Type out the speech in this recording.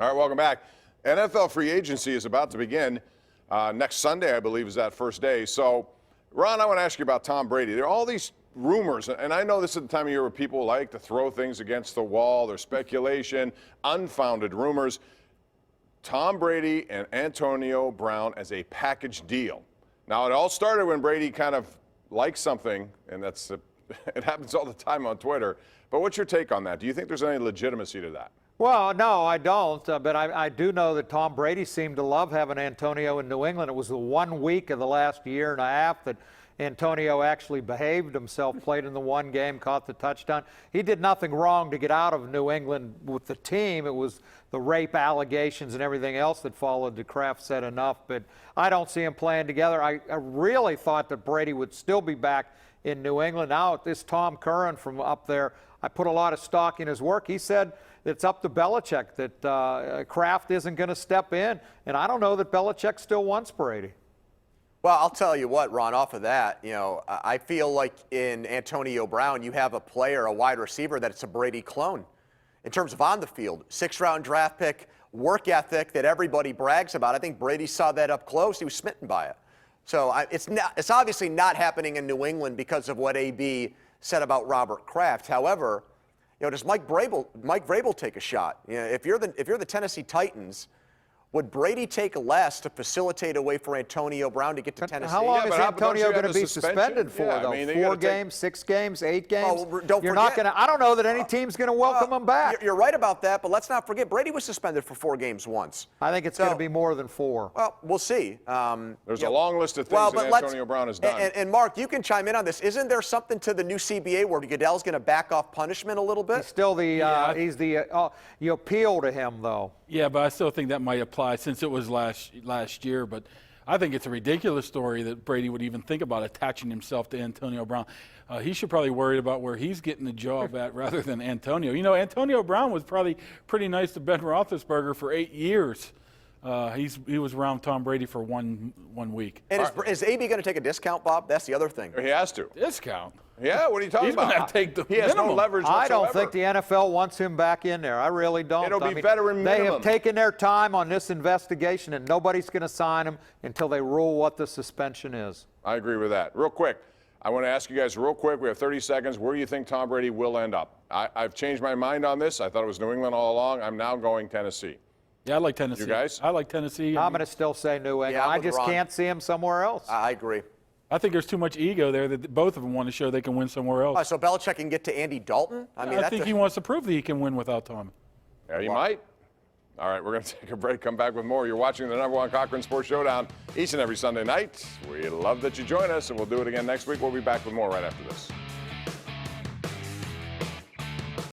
All right, welcome back. NFL free agency is about to begin. Next Sunday, I believe, is that first day. So, Ron, I want to ask you about Tom Brady. There are all these rumors, and I know this is the time of year where people like to throw things against the wall. There's speculation, unfounded rumors. Tom Brady and Antonio Brown as a package deal. Now, it all started when Brady kind of liked something, and it happens all the time on Twitter. But what's your take on that? Do you think there's any legitimacy to that? Well, no, I don't, but I do know that Tom Brady seemed to love having Antonio in New England. It was the 1 week of the last year and a half that Antonio actually behaved himself, played in the one game, caught the touchdown. He did nothing wrong to get out of New England with the team. It was the rape allegations and everything else that followed that Kraft said enough, but I don't see them playing together. I really thought that Brady would still be back in New England. Now, this Tom Curran from up there, I put a lot of stock in his work. He said it's up to Belichick, that Kraft isn't going to step in, and I don't know that Belichick still wants Brady. Well, I'll tell you what, Ron, off of that, I feel like in Antonio Brown, you have a player, a wide receiver, that it's a Brady clone. In terms of on the field, 6th-round draft pick, work ethic that everybody brags about. I think Brady saw that up close. He was smitten by it. So it's obviously not happening in New England because of what AB said about Robert Kraft. However, does Mike Vrabel take a shot? If you're the Tennessee Titans, would Brady take less to facilitate a way for Antonio Brown to get to Tennessee? How long is Antonio going to be suspended for, though? I mean, 4 games, 6 games, 8 games? Oh, you're not going to. I don't know that any team's going to welcome him back. You're right about that, but let's not forget Brady was suspended for 4 games once. I think it's going to be more than 4. Well, we'll see. There's a long list of things that Antonio Brown has done. And Mark, you can chime in on this. Isn't there something to the new CBA where Goodell's going to back off punishment a little bit? He's still you appeal to him, though. Yeah, but I still think that might apply since it was last year. But I think it's a ridiculous story that Brady would even think about attaching himself to Antonio Brown. He should probably worry about where he's getting the job at rather than Antonio. Antonio Brown was probably pretty nice to Ben Roethlisberger for 8 years. He was around Tom Brady for one week. And is AB going to take a discount, Bob? That's the other thing. He has to. Discount? Yeah, what are you talking about? He's going to take the He has no leverage whatsoever. I don't think the NFL wants him back in there. I really don't. It'll be veteran minimum. They have taken their time on this investigation, and nobody's going to sign him until they rule what the suspension is. I agree with that. Real quick, I want to ask you guys real quick. We have 30 seconds. Where do you think Tom Brady will end up? I've changed my mind on this. I thought it was New England all along. I'm now going Tennessee. Yeah, I like Tennessee. You guys? I like Tennessee. I'm going to still say New England. Yeah, I just can't see him somewhere else. I agree. I think there's too much ego there that both of them want to show they can win somewhere else. So Belichick can get to Andy Dalton? I think he wants to prove that he can win without Tom. Yeah, he might. All right, we're going to take a break, come back with more. You're watching the #1 Cochran Sports Showdown each and every Sunday night. We love that you join us, and we'll do it again next week. We'll be back with more right after this.